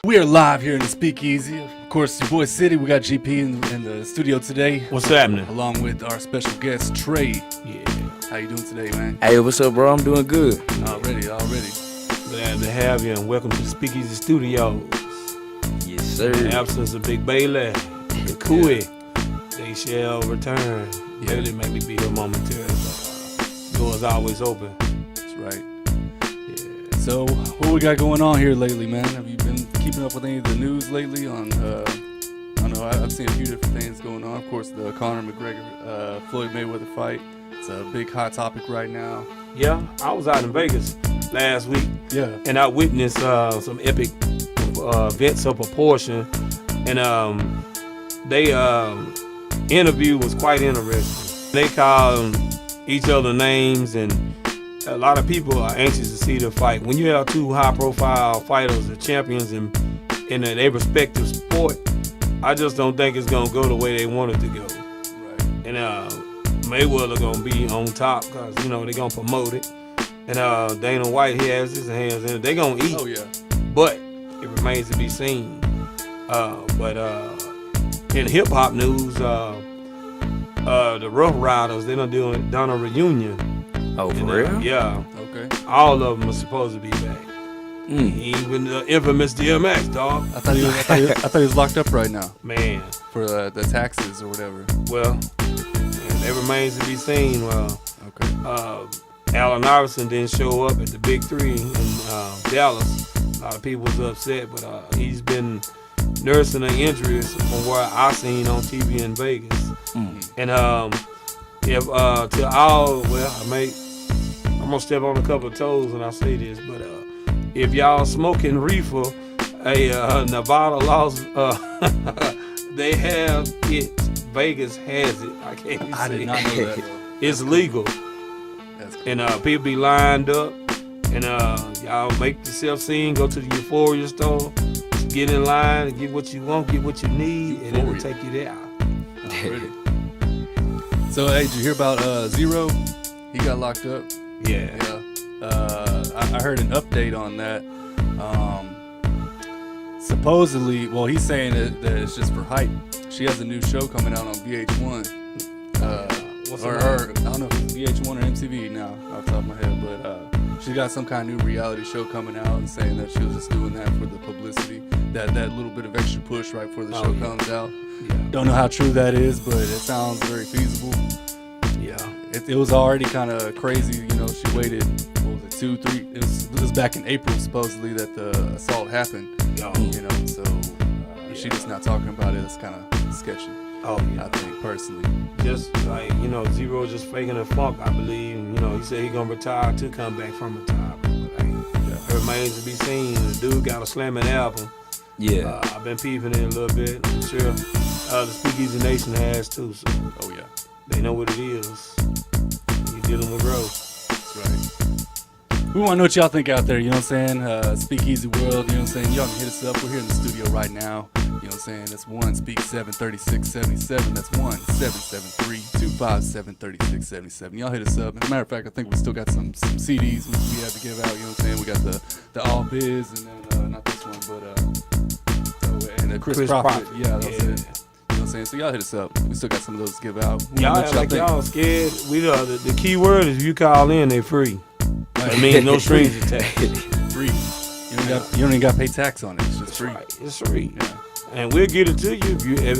We are live here in the Speakeasy. Of course, your boy City. We got GP in the studio today. What's happening? Along with our special guest, Trey. Yeah. How you doing today, man? Hey, what's up, bro? I'm doing good. Already. Glad to have you, and welcome to the Speakeasy Studios. Yes, sir. In the absence of Big Bailey, the Kui, they shall return. Yeah. Bailey may be here momentarily, but doors always open. That's right. Yeah. So, what we got going on here lately, man? Have you been keeping up with any of the news lately? I don't know. I've seen a few different things going on. Of course, the Conor McGregor, Floyd Mayweather fight. It's a big hot topic right now. Yeah, I was out in Vegas last week, Yeah. and I witnessed some epic events of proportion, and they interview was quite interesting. They called each other names, and a lot of people are anxious to see the fight. When you have two high-profile fighters, the champions in their respective sport, I just don't think it's gonna go the way they want it to go. Right. And Mayweather gonna be on top because they're gonna promote it. And Dana White, he has his hands in it. They gonna eat. Oh yeah. But it remains to be seen. But in hip hop news, the Rough Riders, they done a reunion. Oh, for And, real? yeah, Okay. all of them are supposed to be back. Even the infamous DMX, dog. I thought he was locked up right now Man, for the taxes or whatever. well, it remains to be seen. Okay. Allen Iverson didn't show up at the Big Three in Dallas. A lot of people was upset, but he's been nursing an injury from what I seen on TV in Vegas. And if to all, well, I'm gonna step on a couple of toes when I say this, but if y'all smoking reefer, Nevada laws, they have it. Vegas has it. I can't even I say did not know that. it's legal. That's cool. And people be lined up, and y'all make yourself seen. Go to the Euphoria store, get in line, and get what you want, get what you need, and it'll take you there. Already. So, hey, did you hear about Zero? He got locked up. Yeah. I heard an update on that. Supposedly, well, he's saying that it's just for hype. She has a new show coming out on VH1. What's Or the name? I don't know if it's VH1 or MTV now, off the top of my head, but she got some kind of new reality show coming out and saying that she was just doing that for the publicity, that little bit of extra push right before the show comes out. Yeah. Don't know how true that is, but it sounds very feasible. Yeah. It was already kind of crazy, she waited, what was it, 2, 3, it was back in April supposedly that the assault happened, Yo. so she just not talking about it. It's kind of sketchy, Oh yeah. I think, personally. Just like Zero just faking a funk, I believe. And, he said he gonna retire to come back from retirement. But it remains to be seen. The dude got a slamming album. Yeah. I've been peeping in a little bit. I'm sure the Speakeasy Nation has too. So Oh yeah, they know what it is. You're dealing with growth. that's right. We want to know what y'all think out there, Speakeasy World, Y'all can hit us up. We're here in the studio right now. That's 1-Speak-7-36-77. That's 1-773-257-3677. Y'all hit us up. As a matter of fact, I think we still got some CDs we have to give out. We got the All Biz, and then not this one, but and Chris Prophet. Yeah, that was it. So y'all hit us up. We still got some of those to give out. Y'all act like y'all scared. We the key word is if you call in, they free. That means no strings attached. Free. You don't even got to pay tax on it. It's just free. Right. It's free. Yeah, And we'll get it to you if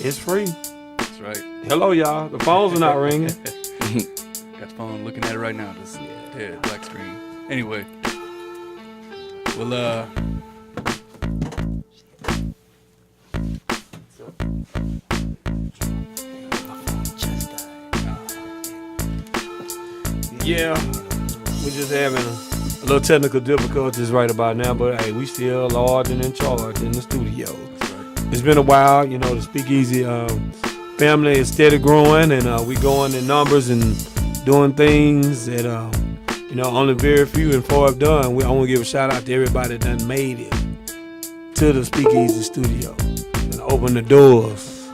it's free. that's right. Hello, y'all. The phones are not ringing. Got the phone looking at it right now, just dead black screen. Anyway, well, Yeah, we're just having a little technical difficulties right about now, but hey, we still large and in charge in the studio. that's right. It's been a while, the Speakeasy family is steady growing, and we going in numbers and doing things that only very few and far have done. I want to give a shout out to everybody that done made it to the Speakeasy studio and open the doors,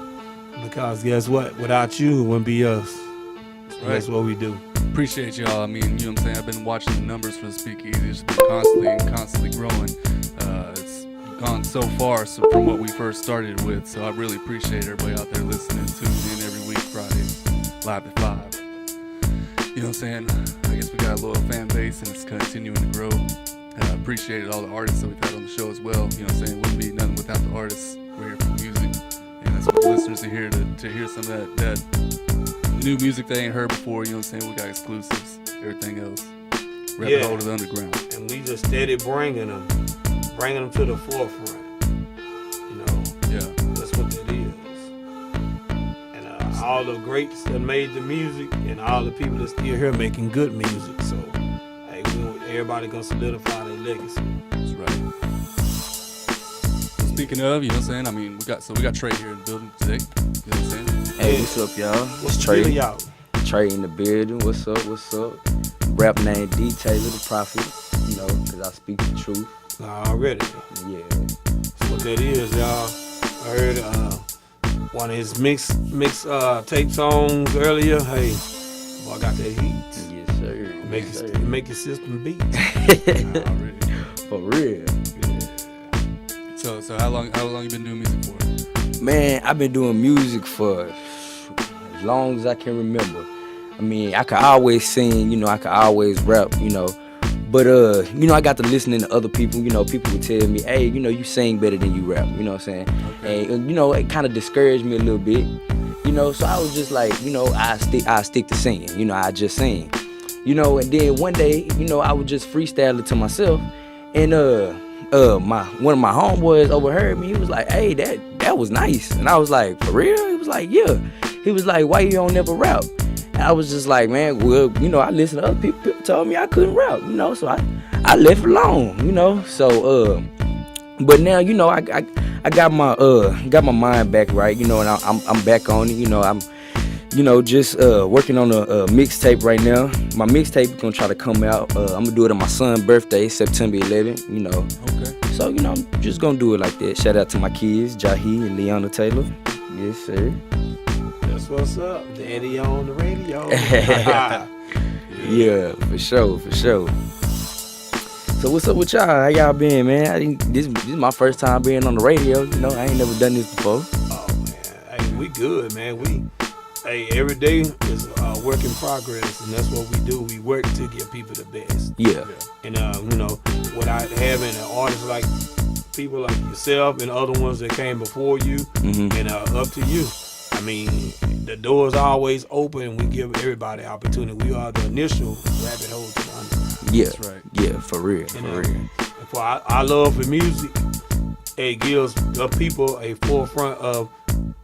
because guess what? Without you, it wouldn't be us. Right. That's what we do. Appreciate y'all. I mean, you know what I'm saying? I've been watching the numbers for the Speakeasy. It's been constantly growing. It's gone so far from what we first started with. So I really appreciate everybody out there listening, tuning in every week, Friday, live at 5. You know what I'm saying? I guess we got a little fan base and it's continuing to grow. I appreciate all the artists that we've had on the show as well. You know what I'm saying? It wouldn't be nothing without the artists. We're here for music. And that's what the listeners are here to hear some of that new music they ain't heard before. You know what I'm saying? We got exclusives, everything else. Rabbit Hole to the Underground. And we just steady bringing them to the forefront. You know? Yeah. That's what that is. And all the greats that made the music and all the people that still here making good music. So, hey, everybody gonna solidify their legacy. That's right. Speaking of, you know what I'm saying? I mean, we got Trey here in the building today. You know what I'm saying? Hey, what's up, y'all? What's It's Trey. y'all? Trey in the building. What's up? What's up? Rap name D. Taylor the Prophet. You know, because I speak the truth. Already. Yeah. That's what that is, y'all. I heard one of his mix tape songs earlier. Hey, boy, I got that heat. Yes, sir. Make your system beat. Already. For real. So how long you been doing music for? Man, I've been doing music for as long as I can remember. I mean, I could always sing, you know, I could always rap, you know. But, you know, I got to listening to other people. You know, people would tell me, hey, you know, you sing better than you rap. You know what I'm saying? Okay. And, you know, it kind of discouraged me a little bit. You know, so I was just like, you know, I stick to singing. You know, I just sing. You know, and then one day, you know, I would just freestyle it to myself. And, one of my homeboys overheard me. He was like, hey, that was nice. And I was like, for real? He was like, yeah. He was like, why you don't never rap? And I was just like, man, well, you know, I listened to other people. People told me I couldn't rap, you know, so I left it alone, you know. So but now, you know, I got my mind back right, you know, and I'm back on it, you know. I'm, you know, just working on a mixtape right now. My mixtape is gonna try to come out. I'm gonna do it on my son's birthday, September 11th, you know. Okay. So, you know, I'm just gonna do it like that. Shout out to my kids, Jahi and Leona Taylor. Yes, sir. That's what's up. Daddy on the radio. Yeah, for sure. So what's up with y'all? How y'all been, man? This is my first time being on the radio. You know, I ain't never done this before. Oh, man. Hey, we good, man. Every day is a work in progress, and that's what we do. We work to give people the best. Yeah. And, you know, without having an artist like people like yourself and other ones that came before you, and up to you. I mean, the door's always open. We give everybody opportunity. We are the initial rabbit hole to the underground. Yeah. That's right. Yeah, for real. And for our love for music, it gives the people a forefront of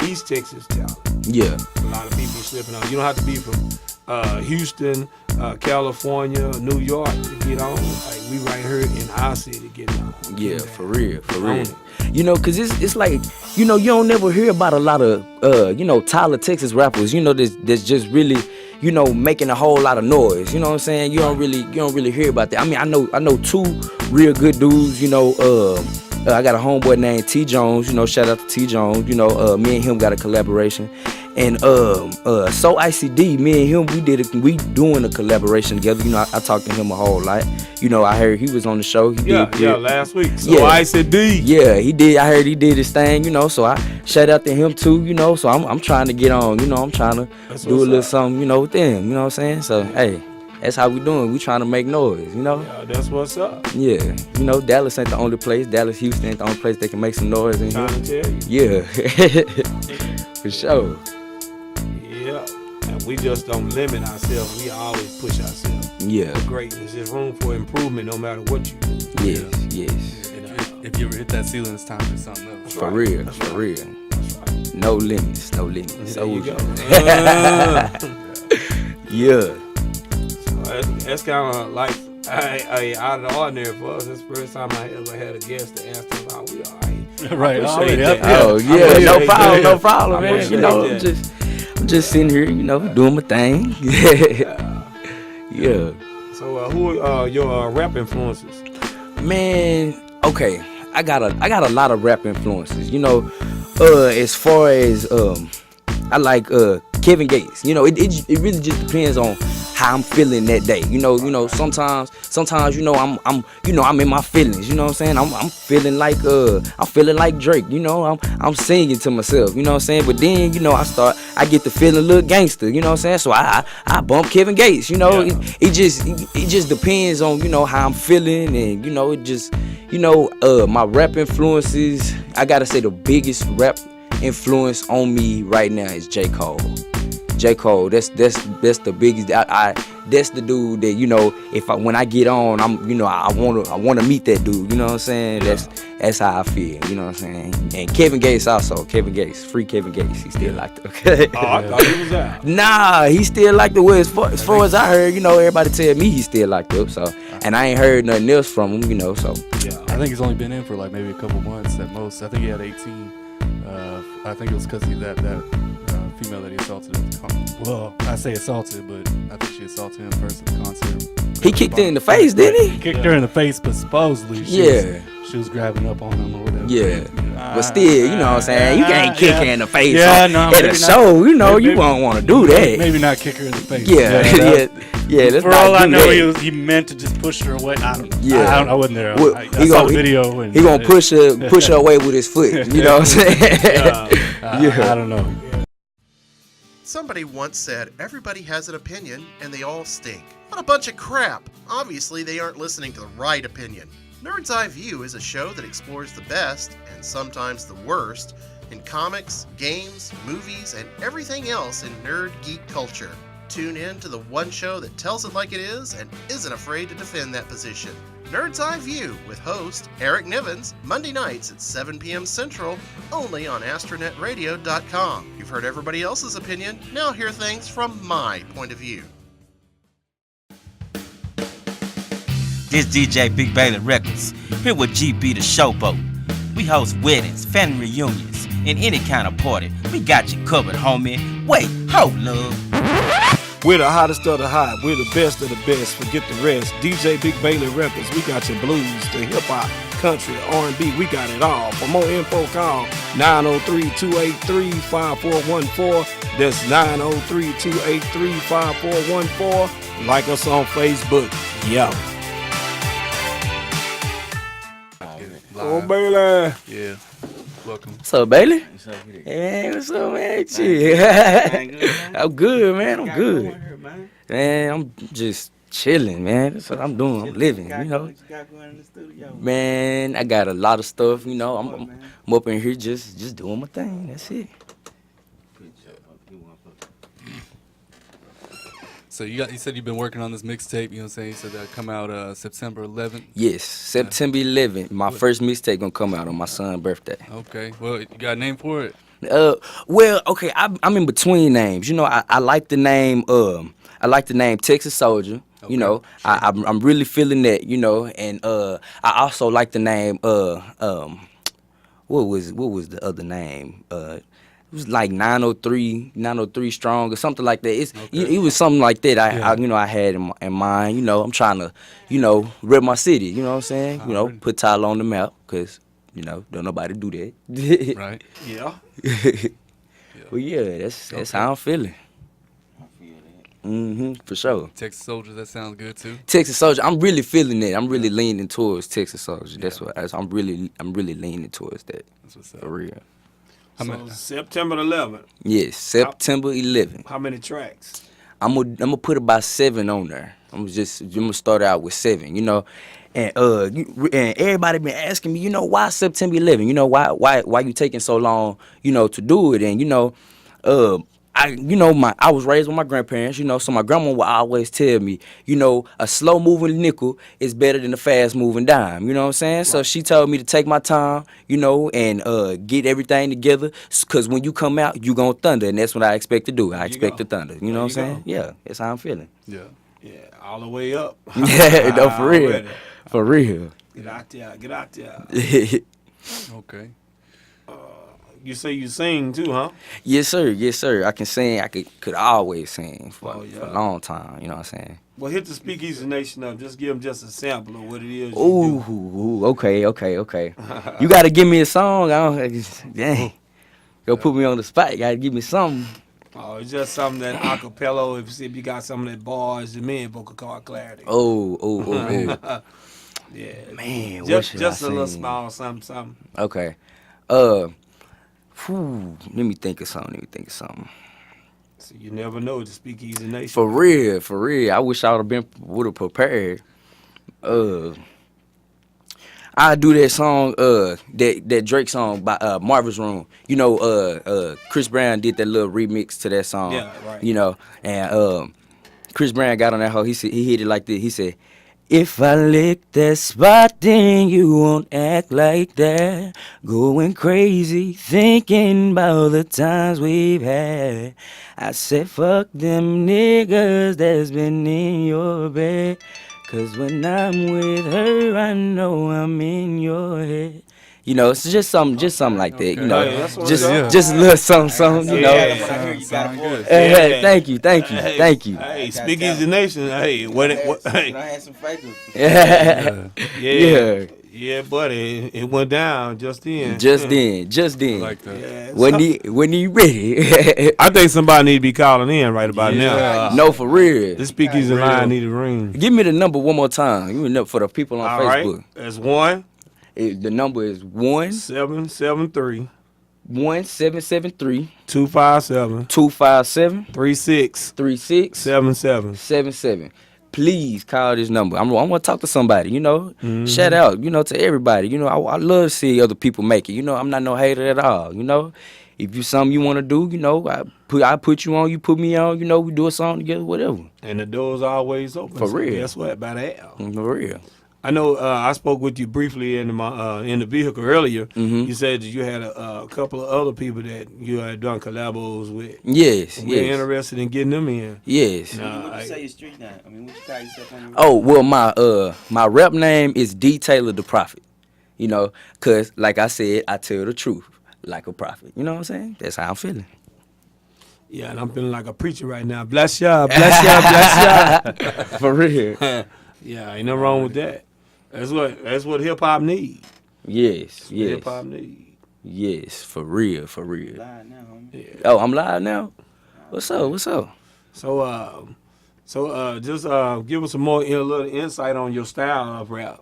East Texas talent. Yeah. A lot of people slipping on. You don't have to be from Houston, California, New York to get on. Like, we right here in our city getting on. Yeah, for real. You know, cause it's like, you know, you don't never hear about a lot of you know, Tyler, Texas rappers, you know, that's just really, you know, making a whole lot of noise. You know what I'm saying? You don't really hear about that. I mean, I know two real good dudes, you know, I got a homeboy named T Jones, you know, shout out to T Jones, you know, me and him got a collaboration. And So ICD, me and him, we doing a collaboration together. You know, I talked to him a whole lot. You know, I heard he was on the show. He did last week. So yeah. ICD. Yeah, he did. I heard he did his thing, you know, so I shout out to him too, you know. So I'm trying to get on, you know, I'm trying to do a little something, you know, with them, you know what I'm saying? So hey, that's how we doing. We trying to make noise, you know? Yeah, that's what's up. Yeah. You know, Dallas ain't the only place. Dallas, Houston ain't the only place they can make some noise in here. Trying to tell you. Yeah. For sure. Yeah. And we just don't limit ourselves. We always push ourselves. Yeah. Greatness. There's room for improvement no matter what you do. Yes. If you ever hit that ceiling, it's time to do something else. For real. No limits. There you go. Yeah. So that's kind of like out of the ordinary for us. That's the first time I ever had a guest to ask us how we are. Right. Appreciate Yep. that. Oh yeah, no problem, I man. appreciate You know, that. I'm just sitting here, you know, doing my thing. Yeah. So who are your rap influences? Man, okay. I got a lot of rap influences. You know, as far as I like Kevin Gates. You know, it really just depends on how I'm feeling that day. You know, sometimes, I'm in my feelings. You know what I'm saying? I'm feeling like Drake. You know, I'm singing to myself. You know what I'm saying? But then, you know, I get to feeling a little gangster. You know what I'm saying? So I bump Kevin Gates. You know, it just depends on, you know, how I'm feeling, and you know, it just, you know, my rap influences. I gotta say the biggest rap influence on me right now is J. Cole. J. Cole, that's the biggest. That's the dude that, you know, when I get on, I wanna meet that dude. You know what I'm saying? That's how I feel. You know what I'm saying? And Kevin Gates also. Free Kevin Gates. He still like the. Okay. Oh, I thought he was out. Nah, he still like the way. As far as I heard, you know, everybody tell me he still like them. So, and I ain't heard nothing else from him. You know, so. Yeah, I think he's only been in for like maybe a couple months at most. I think he had 18. I think it was because of that female that he assaulted at the concert. Well, I say assaulted, but I think she assaulted him first at the concert. He kicked her in the face, didn't he? Kicked her in the face, but supposedly she was grabbing up on him or whatever. Yeah. But still, you know what I'm saying? You can't kick her in the face at a show. You know, you won't want to do that. Maybe not kick her in the face. Yeah. Let's for not all I know, that. he meant to just push her away. I wasn't there. Well, I saw the video. He gonna push her away with his foot. You know what I'm saying? I don't know. Somebody once said, everybody has an opinion and they all stink. What a bunch of crap. Obviously, they aren't listening to the right opinion. Nerd's Eye View is a show that explores the best, and sometimes the worst, in comics, games, movies, and everything else in nerd geek culture. Tune in to the one show that tells it like it is and isn't afraid to defend that position. Nerd's Eye View with host Eric Nivens, Monday nights at 7 p.m. Central, only on astronetradio.com. You've heard everybody else's opinion, now hear things from my point of view. This DJ Big Bailey Records, here with GB the Showboat. We host weddings, family reunions, and any kind of party. We got you covered, homie. Wait, hold love. We're the hottest of the hot. We're the best of the best. Forget the rest. DJ Big Bailey Records. We got your blues, the hip-hop, country, R&B. We got it all. For more info, call 903-283-5414. That's 903-283-5414. Like us on Facebook. Yo. Oh, Bailey. Yeah. Welcome. What's up, Bailey? Hey, what's up, man? Shit. I'm good, man. I'm good. Man, I'm just chilling, man. That's what I'm doing. I'm living, you know. Man, I got a lot of stuff, you know. I'm up in here just doing my thing. That's it. So you said you've been working on this mixtape, you know what I'm saying? You said that come out September 11th? Yes, September 11th. My first mixtape gonna come out on my son's birthday. Okay. Well, you got a name for it? Well, okay, I'm in between names. You know, I like the name Texas Soldier. Okay. You know, I'm really feeling that, you know, and I also like the name what was the other name? It was like 903 strong or something like that. It was something like that. I had in mind. You know, I'm trying to, you know, rep my city. You know what I'm saying? You know, put Tyler on the map because, you know, don't nobody do that. Right. Yeah. Well, yeah, that's how I'm feeling. For sure. Texas Soldier, that sounds good too. Texas Soldier, I'm really feeling that. I'm really leaning towards Texas Soldier. That's what I'm really leaning towards that. That's what's up. For real. So September 11th. Yes, September 11th. How many tracks? I'm gonna put about 7 on there. I'm gonna start out with 7. You know, and everybody been asking me, you know, why September 11th? You know, why you taking so long? You know, to do it? And you know, I was raised with my grandparents, you know, so my grandma would always tell me, you know, a slow moving nickel is better than a fast moving dime, you know what I'm saying? Right. So she told me to take my time, you know, and get everything together, because when you come out, you gonna thunder, and that's what I expect to do. I expect to thunder, you know what I'm saying? Yeah, that's how I'm feeling. Yeah, all the way up. Yeah, no, for real. Already. For real. Get out there. Okay. You say you sing too, huh? Yes, sir. I can sing. I could always sing for a long time. You know what I'm saying? Well, hit the Speakeasy Nation up. Just give them just a sample of what it is. Ooh, okay. You got to give me a song. Dang. Go put me on the spot. You got to give me something. Oh, it's just something that acapella. If you got some of that bars, the men vocal cord clarity. Oh. Yeah, Man, what just should just I a little sing? small something. Okay. Let me think of something. So you never know the Speakeasy Nation. For real. I wish I would have prepared. I do that song, that Drake song by Marvin's Room. You know, Chris Brown did that little remix to that song. Yeah, right. You know, and Chris Brown got on that hoe. He hit it like this. He said, "If I lick that spot, then you won't act like that. Going crazy, thinking about the times we've had. I said, fuck them niggas that's been in your bed. Cause when I'm with her, I know I'm in your head." You know, it's just something like that. You know, Okay, that's what just it is. just a little something. You know. Yeah. Sound good. Hey, thank you. Hey, Speakeasy Nation. Hey, what? Hey, I had some fakers. yeah, buddy. It went down just then. Just then. Like that. Yeah, When he ready. I think somebody need to be calling in right about now. No, for real. This Speakeasy line need to ring. Give me the number one more time. Give me the number for the people on All right, Facebook. that's The number is 1-773 1773 257 257 3677. 3677. Please call this number. I want to talk to somebody, you know. Shout out, you know, to everybody. You know, I love to see other people make it. You know, I'm not no hater at all, you know. If you something you want to do, you know, I put you on, you put me on, you know, we do a song together, whatever. And the door's always open. For so real. Guess what? About that. For real. I know I spoke with you briefly in the vehicle earlier. Mhm. You said that you had a couple of other people that you had done collabos with. Yes, We're yes. interested in getting them in. Yes. What you say your street name? I mean, what you call yourself on your Oh, well, my rap name is D. Taylor the Prophet. You know, cause like I said, I tell the truth like a prophet. You know what I'm saying? That's how I'm feeling. Yeah, and I'm feeling like a preacher right now. Bless y'all, bless y'all, bless y'all. For real. Yeah, ain't nothing wrong with that. That's what hip hop need. Yes, Hip yes, hop need. yes. For real. line now, homie? Yeah. Oh, I'm live now. What's up? So just give us some more a little insight on your style of rap.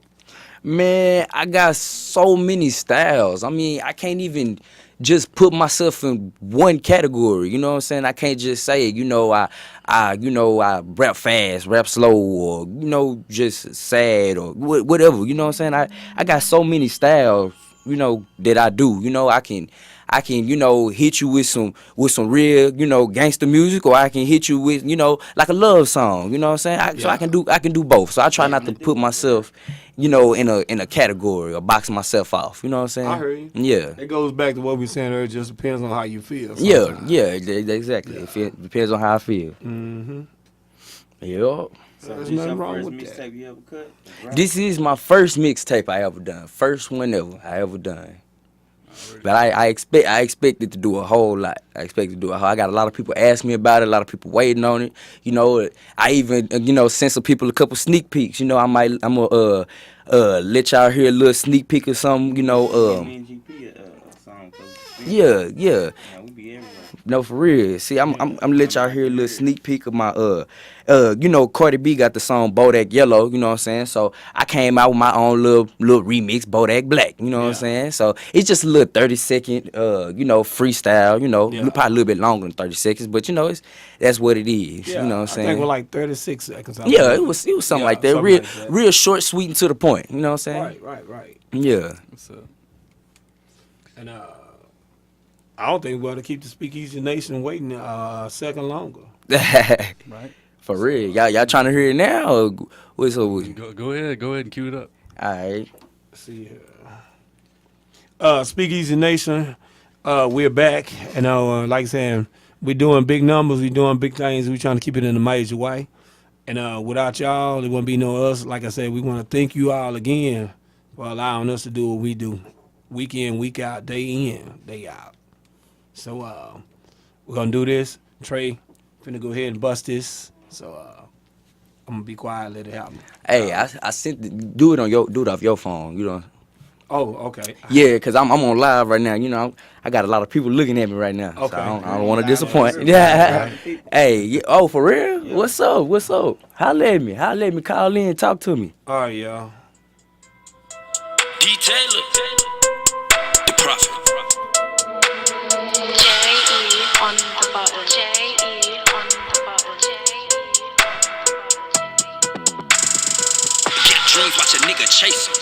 Man, I got so many styles. I mean, I can't even just put myself in one category. You know what I'm saying? I can't just say, you know, I rap fast, rap slow, or, you know, just sad or whatever. You know what I'm saying? I got so many styles, you know, that I do. You know, I can, you know, hit you with some real, you know, gangster music, or I can hit you with, you know, like a love song. You know what I'm saying? So I can do both. So I try not to put myself, you know, in a category or box myself off. You know what I'm saying? I heard you. Yeah. It goes back to what we were saying earlier. It just depends on how you feel. Yeah, sometimes. exactly. It depends on how I feel. Mm-hmm. Yeah. So There's this nothing your wrong first with that. mixtape you ever cut? Right? This is my first mixtape I ever done. First one ever I ever done. But I expected to do a whole lot. I got a lot of people ask me about it, a lot of people waiting on it. You know, I even, you know, sent some people a couple sneak peeks. You know, I'm gonna let y'all hear a little sneak peek or something, you know. Me and GP a song. Yeah. Yeah, we be everywhere. No, for real. See, I'm gonna let y'all hear a little sneak peek of my you know, Cardi B got the song Bodak Yellow, you know what I'm saying? So I came out with my own little remix, Bodak Black, you know what I'm saying? So it's just a little 30-second you know, freestyle, you know, probably a little bit longer than 30 seconds, but you know, that's what it is. Yeah, You know what I'm saying? I think we're like 36 seconds. Yeah, it was something Yeah, like that. something Real like that. real short, sweet, and to the point. You know what I'm saying? Right. Yeah. What's up? And I don't think we ought to keep the Speakeasy Nation waiting a second longer. Right? For real. Y'all trying to hear it now? Or what's up with you? Go ahead and cue it up. All right. Let's see here. Speakeasy Nation, we're back. And like I said, we're doing big numbers. We're doing big things. We're trying to keep it in a major way. And without y'all, there wouldn't be no us. Like I said, we want to thank you all again for allowing us to do what we do. Week in, week out, day in, day out. So we're going to do this. Trey, finna go ahead and bust this. So I'm going to be quiet, let it happen. Hey, I sent do it off your phone, you know. Oh, okay. Yeah, because I'm on live right now. You know, I got a lot of people looking at me right now. Okay. So I don't want to disappoint. Yeah. Hey, oh, for real? Yeah. What's up? What's up? Holla at me. Call in, talk to me. All right, y'all. D. Taylor, the prophet. J.E. on the button. J.E. on the button. Got dreams, watch a nigga chase 'em.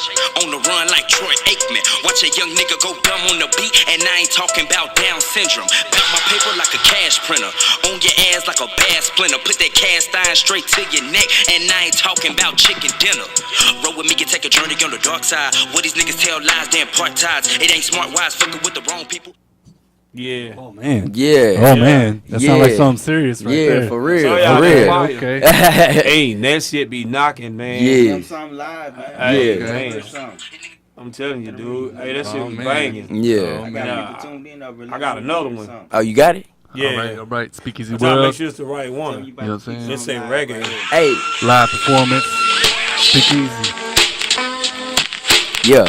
On the run like Troy Aikman. Watch a young nigga go dumb on the beat, and I ain't talking about Down syndrome. Bout my paper like a cash printer. On your ass like a bad splinter. Put that cast iron straight to your neck, and I ain't talking about chicken dinner. Roll with me and take a journey on the dark side. What these niggas tell lies, damn part ties. It ain't smart wise, fucking with the wrong people. Yeah. Oh man. Yeah. Oh man. That sounds like Yeah. something serious right Yeah, there. for real. So y'all For been real. quiet. Okay. Hey, that shit be knocking, man. Yeah. Something live, man. Hey, Yeah. man. Something. I'm telling you, dude. Hey, that shit Oh, be man. banging. Yeah. I got Nah. people tuned in over I got another one. something. Oh, you got it? Yeah. All right. Speakeasy I'm trying to make World. sure it's the right Tell one. you about You know what to I'm keep saying? Just say something live reggae. right here. Hey, Live performance. Speakeasy. yeah.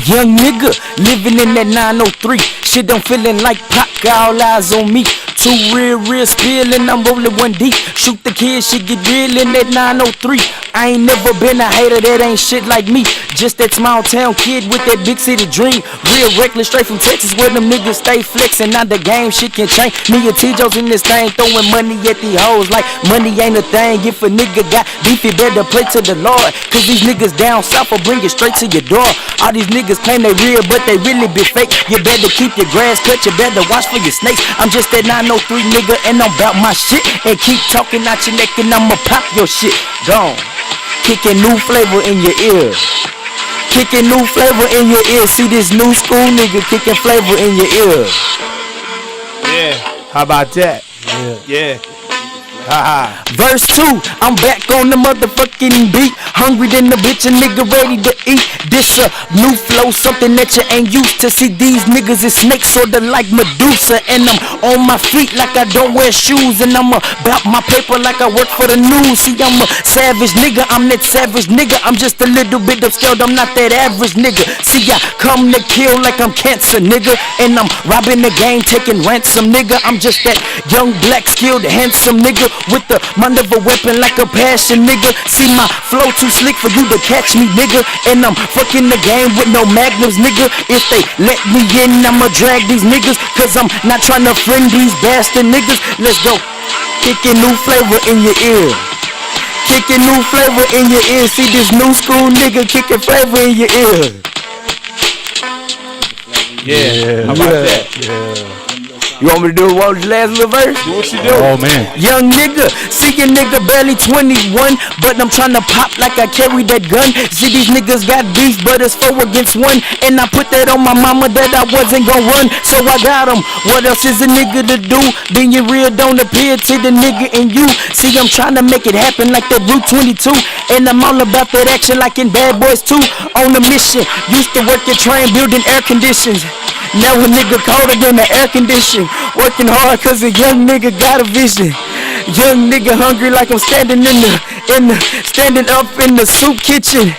Young nigga living in that 903. Shit, I'm feeling like Pac, all eyes on me. Two real spill and I'm rolling one deep. Shoot the kid, shit get real in that 903. I ain't never been a hater, that ain't shit like me. Just that small town kid with that big city dream. Real reckless, straight from Texas where them niggas stay flexing. Now the game, shit can change. Me and T-Jo's in this thing, throwing money at the hoes like money ain't a thing. If a nigga got beef, you better play to the Lord. Cause these niggas down south will bring it straight to your door. All these niggas claim they real, but they really be fake. You better keep your grass cut, you better watch for your snakes. I'm just that 903 nigga and I'm bout my shit. And keep talking out your neck and I'ma pop your shit. Gone. Kicking new flavor in your ear. Kicking new flavor in your ear. See this new school nigga kicking flavor in your ear. Yeah. How about that? Yeah. Haha. Verse 2, I'm back on the motherfucking beat. Hungry than the bitch, a nigga ready to eat. This a new flow, something that you ain't used to. See these niggas is snakes, sorta like Medusa. And I'm on my feet like I don't wear shoes. And I'm about my paper like I work for the news. See, I'm a savage nigga, I'm that savage nigga. I'm just a little bit upscaled, I'm not that average nigga. See, I come to kill like I'm cancer, nigga. And I'm robbing the game, taking ransom, nigga. I'm just that young, black, skilled, handsome nigga with the mind of a weapon like a passion, nigga. See my flow too slick for you to catch me, nigga. And I'm fucking the game with no magnums, nigga. If they let me in, I'ma drag these niggas. Cause I'm not trying to friend these bastard niggas. Let's go. Kicking new flavor in your ear. Kicking new flavor in your ear. See this new school nigga kicking flavor in your ear. Yeah. How about that? Yeah. You want me to do it one last little verse? Do what you do. Oh man. Young nigga, see a nigga barely 21, but I'm tryna pop like I carry that gun. See these niggas got beef, but it's 4 against 1, and I put that on my mama that I wasn't gon' run, so I got him. What else is a nigga to do? Being real don't appear to the nigga in you. See, I'm tryna make it happen like that Route 22, and I'm all about that action like in Bad Boys 2. On a mission, used to work at train building air conditions. Now a nigga colder than the air condition. Working hard cause a young nigga got a vision. Young nigga hungry like I'm standing standing up in the soup kitchen.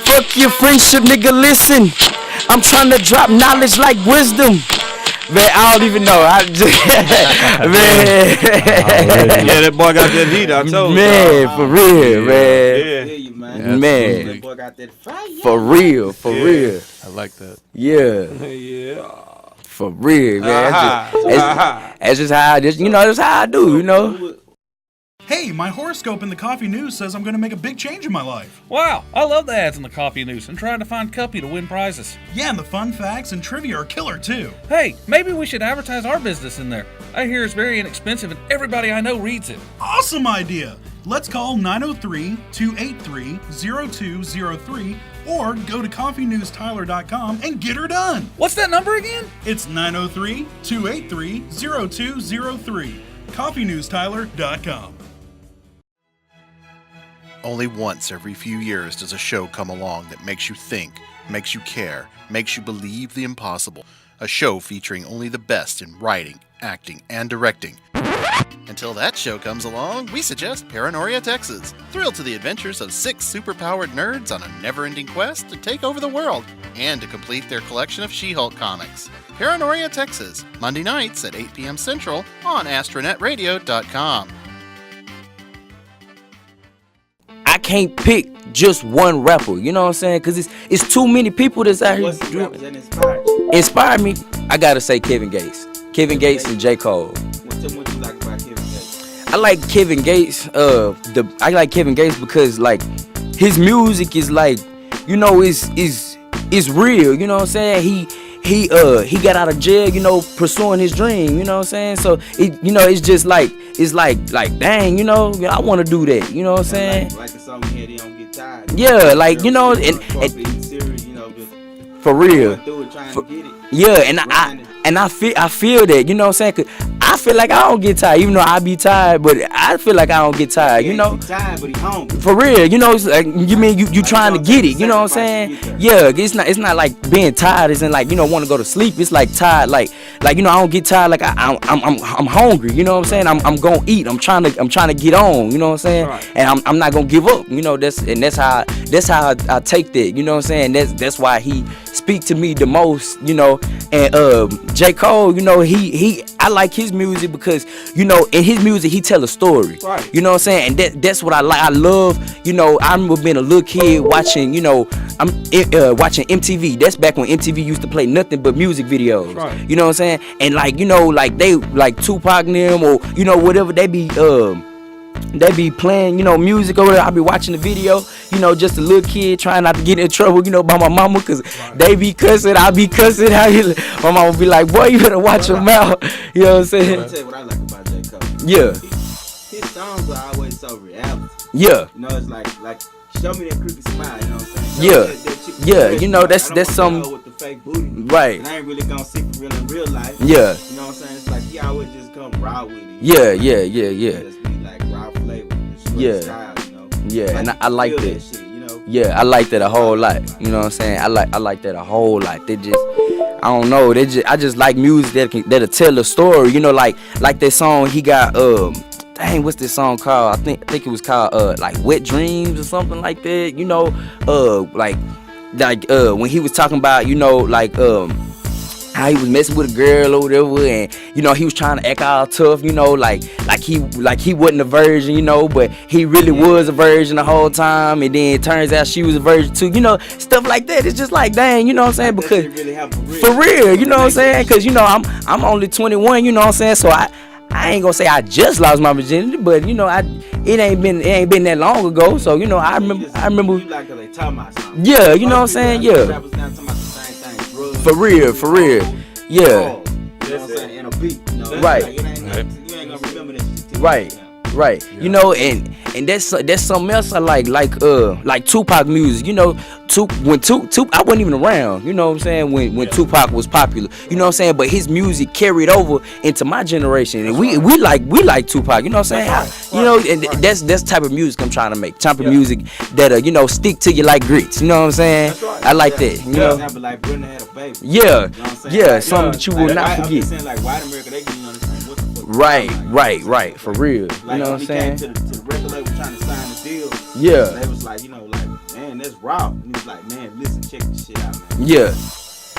Fuck your friendship, nigga, listen. I'm trying to drop knowledge like wisdom. Man, I don't even know. I just, man. Yeah, that boy got that heat, I told you. Man, for real, man. Yeah. Hear you, man. Yeah, Man. absolutely. That boy got that fire. For real, for Yeah. real. I like that. Yeah, Yeah. for real, man. Aha. That's just how I just, you know, that's how I do, you know. Hey, my horoscope in the coffee news says I'm going to make a big change in my life. Wow, I love the ads in the coffee news and trying to find Cuppy to win prizes. Yeah, and the fun facts and trivia are killer too. Hey, maybe we should advertise our business in there. I hear it's very inexpensive and everybody I know reads it. Awesome idea! Let's call 903-283-0203 or go to coffeenewstyler.com and get her done. What's that number again? It's 903-283-0203. coffeenewstyler.com. Only once every few years does a show come along that makes you think, makes you care, makes you believe the impossible. A show featuring only the best in writing, acting, and directing. Until that show comes along, we suggest Paranoia Texas. Thrill to the adventures of 6 superpowered nerds on a never-ending quest to take over the world and to complete their collection of She-Hulk comics. Paranoia Texas, Monday nights at 8 p.m. Central on astronetradio.com. I can't pick just one rapper, you know what I'm saying? Because it's too many people that's out here. What's the rappers that inspired? Inspired me, I gotta say Kevin Gates. Kevin Gates and J. Cole. What you like about Kevin Gates? I like Kevin Gates. I like Kevin Gates because like his music is like, you know, is real. You know what I'm saying? He got out of jail, you know, pursuing his dream. You know what I'm saying? So it's just like dang, you know, I want to do that. You know what I'm saying? Like the song we had, They Don't Get Tired. Yeah, like you know, and serious, you know, just for real. through it, trying to get it. Yeah, and I feel that, you know what I'm saying? 'Cause I feel like I don't get tired, even though I be tired, but I feel like I don't get tired, you know? He's tired, but he hungry. For real, you know, it's like, you mean you trying to get it, you know what I'm saying? Yeah, it's not like being tired isn't like, you know, want to go to sleep. It's like tired, like you know, I don't get tired, like I'm hungry, you know what I'm saying? I'm gonna eat. I'm trying to get on, you know what I'm saying? Right. And I'm not gonna give up, you know. That's how I take that, you know what I'm saying? That's why he speak to me the most, you know. And J. Cole, you know, I like his music because, you know, in his music he tell a story. Right. You know what I'm saying? And that's what I like. I love, you know, I remember being a little kid watching, you know, watching MTV. That's back when MTV used to play nothing but music videos. Right. You know what I'm saying? And like, you know, like they like Tupac and them, or you know, whatever they be playing, you know, music over there. I be watching the video, you know, just a little kid trying not to get in trouble, you know, by my mama, because they be cussing, I be cussing. My mama be like, boy, you better watch your mouth. You know what I'm saying? I'll tell you what I like about J. Cole. Yeah. His songs are always so reality. Yeah. You know, it's like show me that crooked smile, you know what I'm saying? Yeah. That Yeah, chick you know, smile. that's some with the fake booty. right. And I ain't really gonna see for real in real life. Yeah. You know what I'm saying? It's like he always just come raw with it. Yeah. Just be like raw flavor. Yeah. Style, you know? Yeah, and I like feel that. shit, you know? Yeah, I like that a whole lot. You know what I'm saying? I like that a whole lot. They just, I don't know. I just like music that'll tell a story. You know, like that song he got. Dang, what's this song called? I think it was called like Wet Dreams or something like that. You know, like when he was talking about, you know, like how he was messing with a girl or whatever, and you know he was trying to act all tough, you know, like he wasn't a virgin, you know, but he really was a virgin the whole time, and then it turns out she was a virgin too, you know, stuff like that. It's just like, dang, you know what I'm saying? Because really for real, you know what I'm saying? Because you know I'm only 21, you know what I'm saying? So I ain't gonna say I just lost my virginity, but you know it ain't been that long ago. So you know I remember. You like they talking about something. Yeah, you know what I'm saying? Yeah. Rappers now talking about the same thing. Drugs, For real. Yeah. You know what I'm saying? And a beat. You know? Right. Like, you ain't gonna remember this shit. Right. You know, and that's something else I like Tupac music. You know, when Tupac, I wasn't even around. You know what I'm saying? When Tupac was popular. You know what I'm saying? But his music carried over into my generation, and we like Tupac. You know what I'm saying? You know, and that's type of music I'm trying to make. Type of music that you know, stick to you like grits. You know what I'm saying? I like that. You know. Example, like Brenda had a baby. Yeah. You know what I'm saying? Yeah. Like, Something that you will not I'm forget. just saying, like white America, they can understand what the fuck. Right. For real. Like, you know what I'm when he saying? came to the record label trying to sign the deal. Yeah. They was like, you know, like, man, that's raw. And he's like, man, listen, check this shit out, man. Yeah.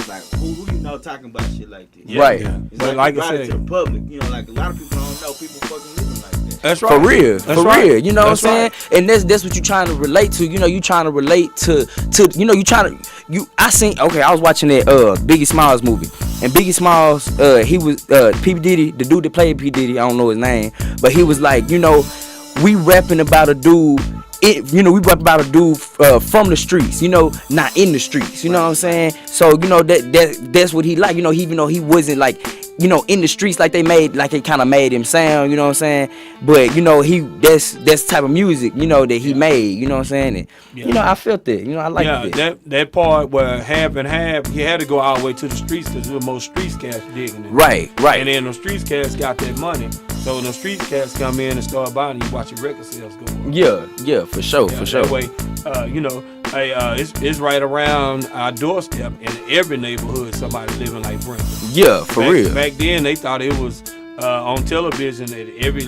Like, who you know talking about shit like this? Yeah. Right. Yeah. It's But like like I you brought it said, to the public. You know, like a lot of people don't know people fucking living like that. that's right. For real, That's for right. real. You know That's what I'm saying? And that's what you're trying to relate to. You know, you trying to relate to you know, I was watching that Biggie Smalls movie. And Biggie Smalls, he was P. Diddy, the dude that played P. Diddy, I don't know his name, but he was like, you know, we rapping about a dude. We rap about a dude from the streets, you know, not in the streets. You know what I'm saying? So you know that's what he like. You know, even though he wasn't like, you know, in the streets like they kind of made him sound. You know what I'm saying? But you know, that's type of music, you know, that he made. You know what I'm saying? And, you know, I felt that. You know, I like it. Yeah, that part where half and half, he had to go all the way to the streets because there were most streets cats digging it. Right. And then the streets cats got that money. So when the streets cats come in and start buying, you watch your record sales go up. Yeah, for sure. That way, you know, it's right around our doorstep in every neighborhood. Somebody living like Brenda. Yeah, for real. Back then, they thought it was on television that every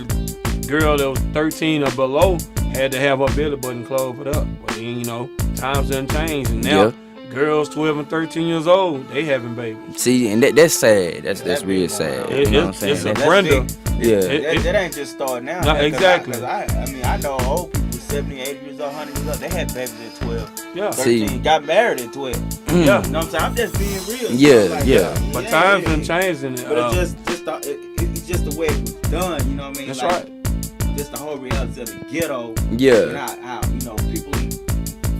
girl that was 13 or below had to have her belly button closed up. But then, you know, times done changed, and now girls 12 and 13 years old, they having babies. See, and that's sad. That's real sad. You know what I'm saying? It's a Brenda. That ain't just starting now. No, exactly. I mean, I know old people 70, 80 years old, 100 years old. They had babies at 12. Yeah. 13, See. got married at 12. Yeah. You know what I'm saying? I'm just being real. Yeah, yeah. But times done changed, and But it's just the way it was done. You know what I mean? That's like, right. Just the whole reality of the ghetto. Yeah. And how you know, people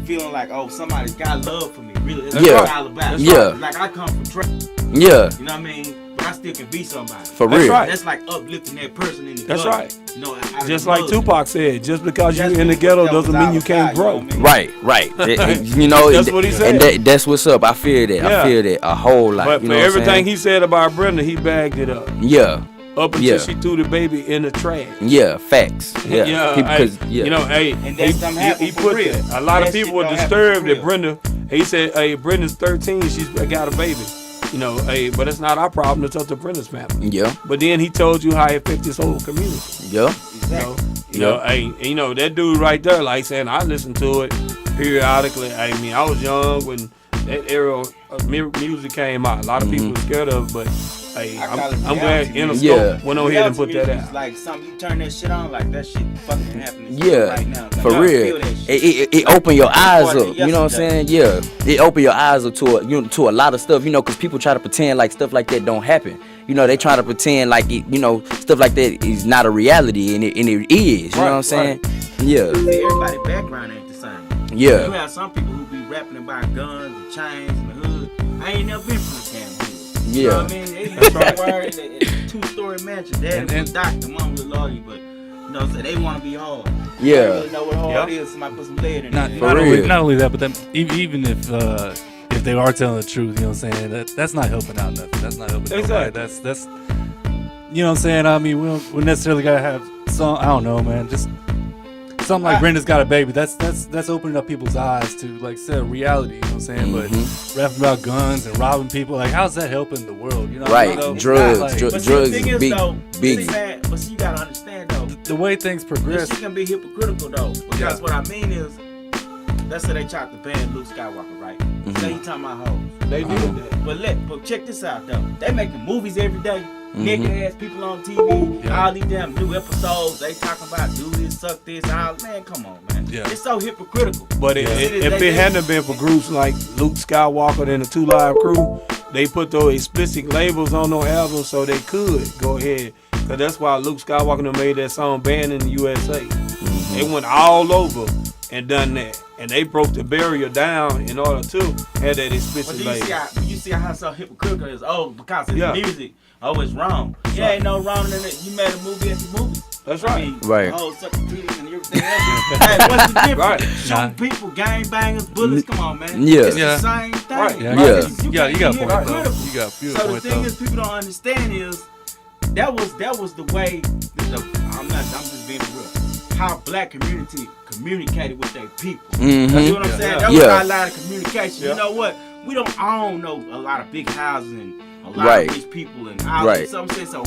feeling like, oh, somebody's got love for me. Really, it's Yeah. all about. Yeah. Like I come from Trey. Yeah. You know what I mean? But I still can be somebody. For That's real. right. That's like uplifting that person in the That's gutter. right. You know, Just like Tupac said, just because you're in the ghetto doesn't mean you can't grow. Right. You know, That's what he said. And that's what's up. I feel that. Yeah. I feel that a whole lot. But you for know what I'm everything saying? he said about Brenda, he bagged it up. Yeah. Up until Yeah. she threw the baby in the trash. Yeah. Facts. Yeah. Because you know, And that's something he happened for put real. that. A lot of That people shit were don't happen disturbed for that real. Brenda. He said, "Hey, Brenda's 13. She's got a baby." You know, hey, but it's not our problem. It's up to Brenda's family. Yeah. But then he told you how it affects his whole community. Yeah. You know, hey, you know that dude right there. Like saying, I listened to it periodically. I mean, I was young when that era of music came out. A lot of people were scared of, it, but hey, I'm glad Interscope went on ahead and put that out. It's like something you turn that shit on, like that shit fucking happening Yeah, right now. Like, for I real. feel that shit. It opened your eyes Started up. You know what I'm saying? yesterday. Yeah. It opened your eyes up to a lot of stuff. You know, because people try to pretend like stuff like that don't happen. You know, they try to pretend like it, you know, stuff like that is not a reality, and it is. You know what I'm saying? Yeah. See, everybody's background ain't the same. Yeah. You have some people who be rapping about guns and chains and the hood. I ain't never been from the damn hood. You know what I mean? It's a 2-story mansion. Dad was a doctor, mom was a lawyer, but you know, so they want to be hard. Yeah. They don't really know what hard is. Somebody put some lead in Not it. only that, but then even if they are telling the truth, you know what I'm saying, that's not helping out nothing. That's not helping nobody. That's you know what I'm saying. I mean, we necessarily gotta have some. I don't know, man. Just something like Brenda's Got a Baby. That's opening up people's eyes to, like I said, reality. You know what I'm saying? But rapping about guns and robbing people, like, how's that helping the world? You know? Right. You know? Drugs. Like, But see, drugs the thing is big. See, man, but see, you gotta understand though. the way things progress. This shit can be hypocritical though, because what I mean is, let's say they tried to ban Luke Skywalker, right? Say he talking about hoes. They did that. But check this out though. They making movies every day. Naked ass people on TV. All these damn new episodes. They talking about do this, suck this. All man, come on, man. Yeah. It's so hypocritical. But if it hadn't been for groups like Luke Skywalker and the 2 Live Crew, they put those explicit labels on those albums so they could go ahead. Cause that's why Luke Skywalker made that song banned in the USA. They went all over and done that. And they broke the barrier down in order to have that But explicit do you label. see how so hypocritical it is? Oh, because it's Yeah. music. Oh, it's wrong. Yeah, ain't no wrong in it. You made a movie at the movie. That's I right. mean, Right. Oh, suck the titties and everything else. Hey, what's the difference? Right. Shooting people, gang bangers, bullets. Come on, man. Yeah. It's Yeah. the same thing. Right. Yeah, Yeah. you got a can't point be though. hypocritical. You got a few So the point thing though. is, people don't understand is that was the way that I'm just being real. How black community communicated with their people. You know what I'm saying? That was our line of communication. You know what? We don't own a lot of big houses and a lot of rich people and all that. So I'm saying, so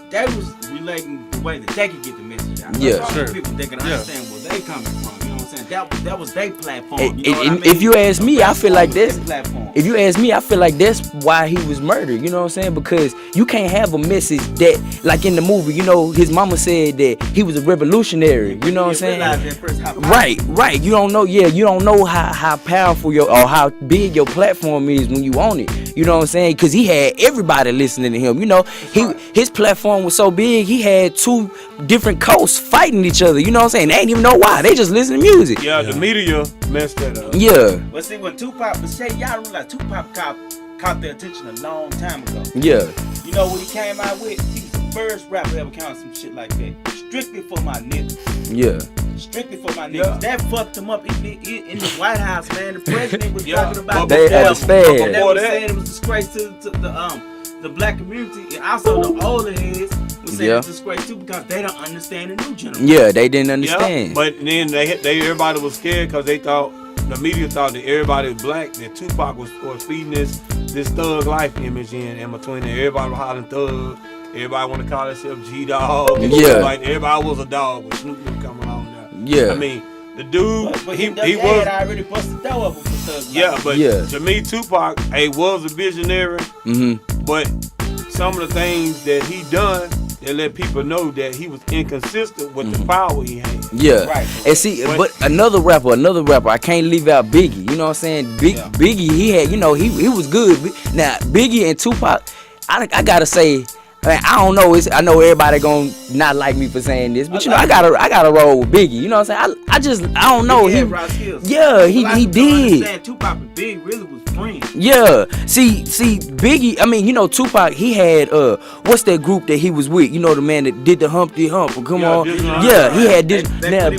they was relating the way that they could get the message out. Yeah, That's all sure. the people that can understand where they coming from. You know what I'm saying? That was their platform. And- You know what I and mean? if you ask me, I feel like Platform was this. their platform. If you ask me, I feel like that's why he was murdered. You know what I'm saying? Because you can't have a message that, like in the movie, you know, his mama said that he was a revolutionary. You know what I'm saying? Realize that first how Right. You don't know. Yeah, you don't know how powerful or how big your platform is when you own it. You know what I'm saying? Because he had everybody listening to him. You know, his platform was so big. He had 2 different coasts fighting each other. You know what I'm saying? They ain't even know why. They just listen to music. Yeah, the media messed that up. Yeah. But see, when Tupac, but say y'all realize Tupac caught their attention a long time ago. Yeah. You know what he came out with? He was the first rapper ever count some shit like that. Strictly for my niggas. Yeah. Strictly for my niggas. That fucked him up in the White House, man. The president was talking about They that. understand. They was saying it was a disgrace to the black community, and also the older heads was saying it's a disgrace too because they don't understand the new generation. Yeah, they didn't understand. Yeah, but then everybody was scared because they thought, the media thought that everybody was black, that Tupac was feeding this thug life image in between there. Everybody was hollering thug, everybody want to call themselves G-Dog. Yeah. Like everybody was a dog with Snoop Dogg coming on there. Yeah. I mean, the dude, But he was already busted dough up with Thug Life. Yeah, but Yeah. to me, Tupac, was a visionary. But some of the things that he done, they let people know that he was inconsistent with the power he had. Yeah. Right. And see, but another rapper, I can't leave out Biggie. You know what I'm saying? Biggie, he had, you know, he was good. Now, Biggie and Tupac, I gotta say, I don't know. I know everybody gonna not like me for saying this, but you know, I gotta roll with Biggie. You know what I'm saying? I don't know. He did. Tupac and Big really was friends. Yeah. See, Biggie. I mean, you know, Tupac. He had what's that group that he was with? You know, the man that did the Humpty Hump. Come on. Yeah, he had this. Now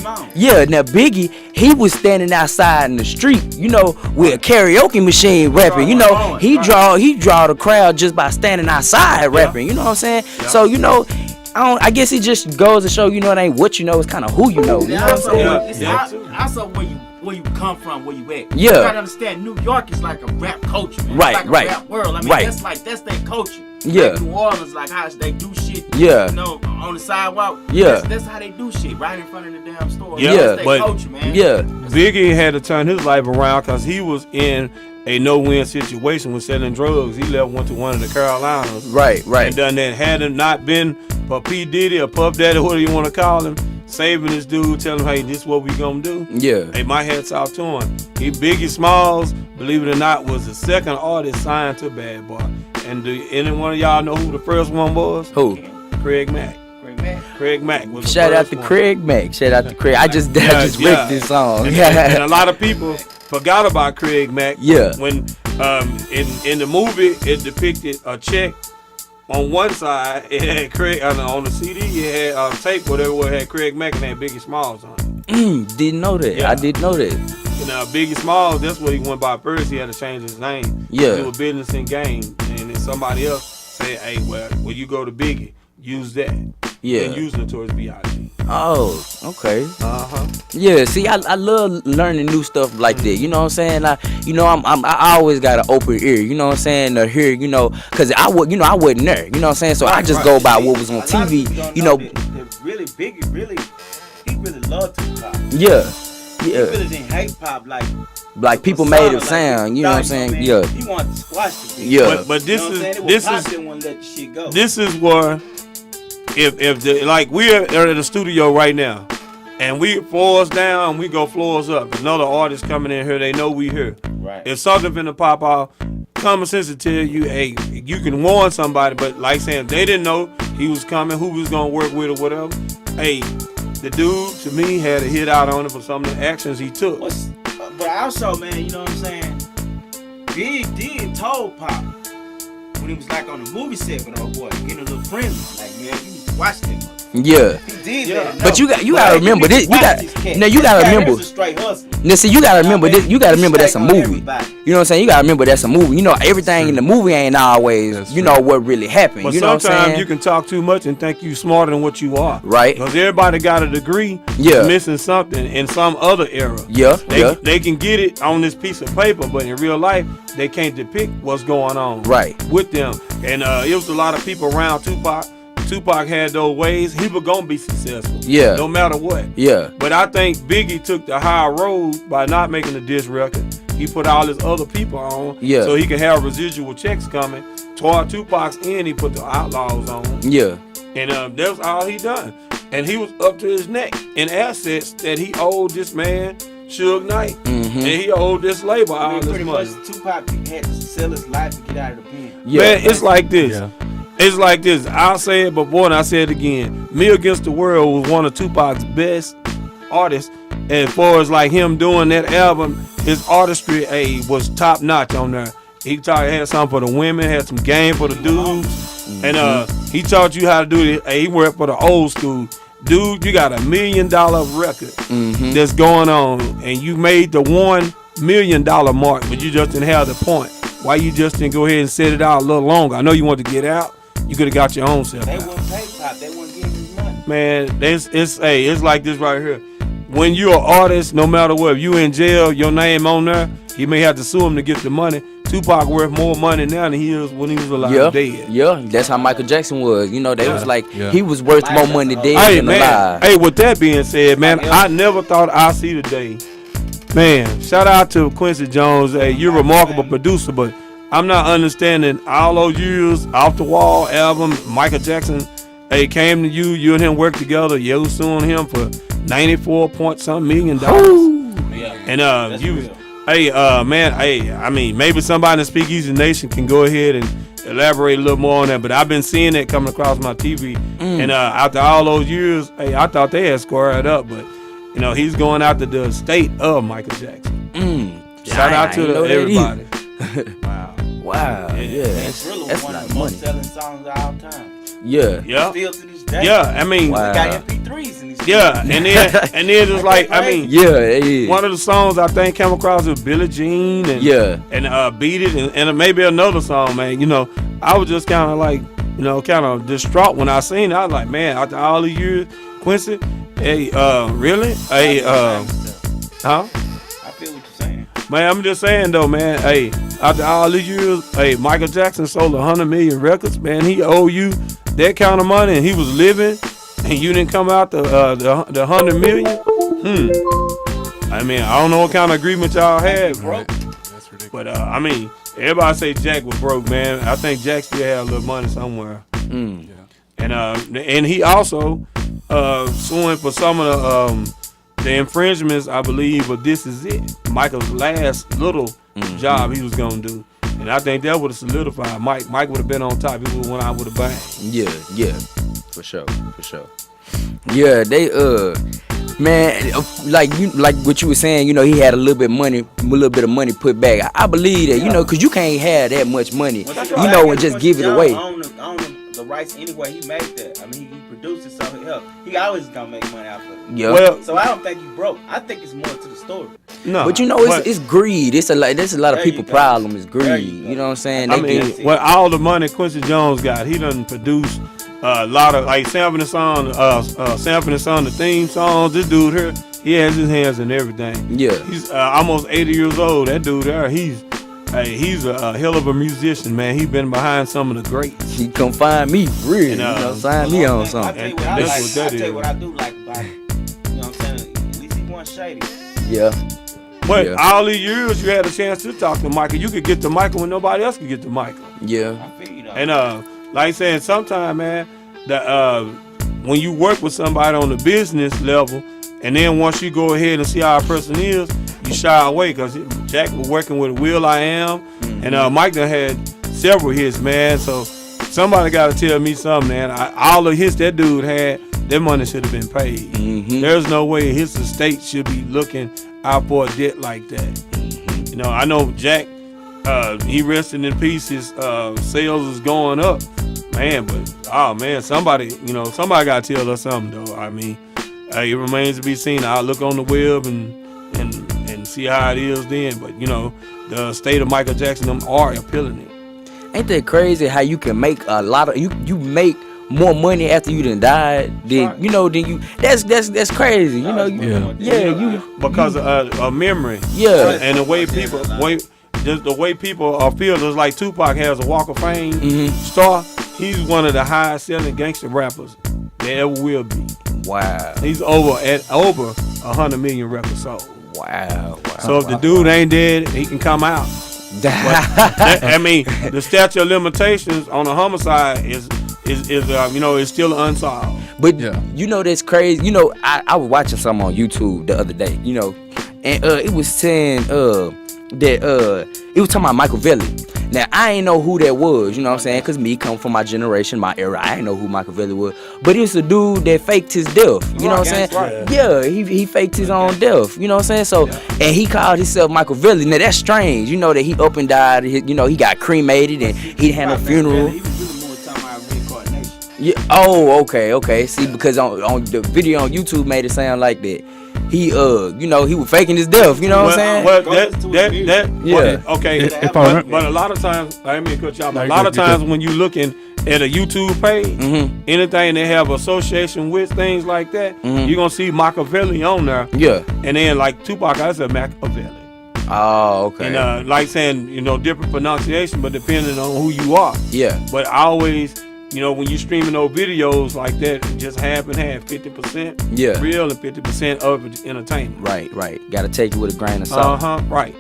Biggie. He was standing outside in the street. You know, with a karaoke machine rapping. You know, he draw the crowd just by standing outside rapping. You know what I'm saying? Yeah. So you know. I guess it just goes to show, you know, it ain't what you know, it's kind of who you know. You know what I'm saying? Also where you come from, where you at. Yeah. You gotta understand, New York is like a rap culture, man. Right, it's like a rap world. I mean, that's their culture. Yeah. Like New Orleans, like how they do shit. Yeah. You know, on the sidewalk. Yeah. That's how they do shit, right in front of the damn store. Yeah, that's their but culture, man. Yeah. Biggie had to turn his life around because he was in a no-win situation with selling drugs. He went to one of the Carolinas. Right. And done that. Had it not been for P. Diddy or Puff Daddy, whatever you want to call him, saving this dude, telling him, hey, this is what we gonna do. Yeah. Hey, my hat's off to him. Biggie Smalls, believe it or not, was the second artist signed to Bad Boy. And do any one of y'all know who the first one was? Who? Craig Mack. Craig Mack was the Shout out to one. Craig Mack. Shout out to Craig. I just ripped this song. And a lot of people forgot about Craig Mack. Yeah. When in the movie it depicted a check on one side, it had Craig on the CD, it had tape, whatever, it had Craig Mack and had Biggie Smalls on it. Didn't know that. Yeah. I didn't know that. You know, Biggie Smalls, that's what he went by first. He had to change his name. Yeah. Do a business and game. And then somebody else said, hey, well, when you go to Biggie, use that. Yeah. And use it towards B.I.G. Oh, okay. Uh-huh. Yeah, see, I love learning new stuff like that. You know what I'm saying? I always got an open ear. You know what I'm saying? To hear, you know, because I wasn't there. You know what I'm saying? So I just go by what was on TV. You know. Really, Biggie he really loved Tupac. Yeah. He really didn't hate pop like people made it sound. You know what I'm saying? Man, Yeah. He wanted to squash the beat. Yeah. But this is where. If we're at the studio right now, and we floors down, we go floors up. Another artist coming in here, they know we here. Right. If something finna pop out, common sense to tell you, hey, you can warn somebody, but like saying they didn't know he was coming, who was gonna work with or whatever. Hey, the dude to me had a hit out on it for some of the actions he took. But also, man, you know what I'm saying? Big did told Pop when he was like on the movie set with old boy, getting a little friendly, like, man, you need to watch this. Yeah. He did that. But you gotta remember this. You gotta remember. Now see, you gotta remember this. You gotta remember that's a movie. You know what I'm saying? You gotta remember that's a movie. You know, everything in the movie ain't always, you know, what really happened. But you know what I'm saying? sometimes you can talk too much and think you smarter than what you are. Right. Because everybody got a degree. Yeah. Missing something in some other era. Yeah. They can get it on this piece of paper, but in real life, they can't depict what's going on. Right. With them. And it was a lot of people around Tupac. Tupac had those ways. He was gonna be successful. Yeah. No matter what. Yeah. But I think Biggie took the high road by not making a diss record. He put all his other people on. Yeah. So he could have residual checks coming. Toward Tupac's end, he put the Outlaws on. Yeah. And that was all he done. And he was up to his neck in assets that he owed this man, Suge Knight. Mm-hmm. And he owed this label all this pretty money. much Tupac had to sell his life to get out of the pen. Yeah. Man, it's like this. Yeah. It's like this. I'll say it before and I say it again. Me Against the World was one of Tupac's best artists. As far as like him doing that album, his artistry was top notch on there. He had something for the women, had some game for the dudes. Mm-hmm. And he taught you how to do it. He worked for the old school. Dude, you got $1 million record that's going on, and you made the $1 million mark, but you just didn't have the point. Why you just didn't go ahead and set it out a little longer? I know you want to get out. You could have got your own self They out. wouldn't pay Pop. They wouldn't give him his money. Man, it's like this right here. When you're an artist, no matter what, if you in jail, your name on there, he may have to sue him to get the money. Tupac worth more money now than he is when he was alive dead. Yeah, that's how Michael Jackson was. You know, they was like he was worth Michael more money Jackson. dead than alive. Hey, with that being said, man, I never thought I'd see the day. Man, shout out to Quincy Jones. Hey, you're a remarkable producer, but I'm not understanding all those years, Off the Wall album, Michael Jackson, hey, came to you and him worked together, you suing him for 94 point something million dollars. And you, hey, man, hey, I mean, maybe somebody in the Speakeasy Nation can go ahead and elaborate a little more on that, but I've been seeing that coming across my TV. And after all those years, hey, I thought they had squared up, but you know, he's going after the estate of Michael Jackson. Shout out to everybody. Wow. Yeah. It's really that's one not of the most money. selling songs of all time. Yeah. Still to this day. Yeah, I mean, They got MP3s in these. yeah, and then it was like, I mean, Yeah. one of the songs I think came across was Billie Jean and Beat It and maybe another song, man. You know, I was just kind of like, you know, kind of distraught when I seen it. I was like, man, after all these years, Quincy, hey, really? Hey, huh? I feel what you're saying. Man, I'm just saying though, man. Hey, after all these years, hey, Michael Jackson sold 100 million records. Man, he owe you that kind of money, and he was living, and you didn't come out the 100 million. I mean, I don't know what kind of agreement y'all had, Right. That's ridiculous. but I mean, everybody say Jack was broke, man. I think Jack still had a little money somewhere. And he also suing for some of the infringements, I believe, but This Is It, Michael's last little job he was gonna do. And I think that would have solidified Mike. Mike would have been on top. He would have went out with a bang. Yeah, for sure. Yeah, they man, like what you were saying, you know, he had a little bit of money put back. I believe that, you know, cause you can't have that much money, you know, and just give it away. Own the rights anyway. He made that. I mean, he produced it, so he always gonna make money out of it. Yeah. Well, So I don't think he broke. I think it's more to the story. no, But you know, it's greed. There's a lot of There you people go. problem is There greed. you go. You know what I'm saying? I They mean, get- with all the money Quincy Jones got, he done produced a lot of, like, Sanford and Son, the theme songs. This dude here, he has his hands in everything. Yeah. He's almost 80 years old. That dude there, he's a hell of a musician, man. He's been behind some of the greats. He come find me, really. And, you know, sign me on I something. tell you what I That's like. what that I tell you is. what I do like about it. You know what I'm saying? At least he wasn't shady. Yeah. But Yeah. all these years, you had a chance to talk to Michael. You could get to Michael when nobody else could get to Michael. Yeah. I feel you though. And like I said, sometimes, man, that when you work with somebody on the business level, and then once you go ahead and see how a person is, you shy away, because Jack was working with Will I Am, and Mike done had several hits, man. So somebody got to tell me something, man. All the hits that dude had, that money should have been paid. There's no way his estate should be looking out for a debt like that. You know, I know Jack, he resting in peace. His sales is going up, man. But oh man, somebody got to tell us something though. I mean, it remains to be seen. I'll look on the web and see how it is then. But you know, the state of Michael Jackson, them are appealing it. Ain't that crazy how you can make a lot of you make more money after you done died than you that's crazy. You know, because of memory. Yeah. And the way people just the way people feel is like Tupac has a Walk of Fame star. He's one of the highest selling gangster rappers there ever will be. Wow. He's over 100 million records sold. Wow. So if the dude ain't dead, he can come out. I mean, the statute of limitations on a homicide is still unsolved. But you know that's crazy. You know, I was watching something on YouTube the other day. You know, and it was saying that it was talking about Michael Velli. Now I ain't know who that was. You know what I'm saying? Cause me come from my generation, my era. I ain't know who Michael Velli was. But it's a dude that faked his death. You know what I'm saying? Right. Yeah, he faked his own death. You know what I'm saying? So and he called himself Michael Velli. Now that's strange. You know that he up and died. You know he got cremated and he had no funeral. He was really more talking about reincarnation. Yeah. Oh, okay. See, because on the video on YouTube made it sound like that. He he was faking his death. You know what I'm saying? Well, okay. If I remember- But a lot of times, I didn't mean to cut you off. No, A you're lot good, of you're times good. when you looking at a YouTube page, anything they have association with things like that, you're gonna see Machiavelli on there. Yeah. And then like Tupac, I said Machiavelli. Oh, okay. And like saying, different pronunciation, but depending on who you are. Yeah. But I always, when you streaming those videos like that, just half and half, 50% real and 50% of entertainment. Right. Got to take it with a grain of salt. Right.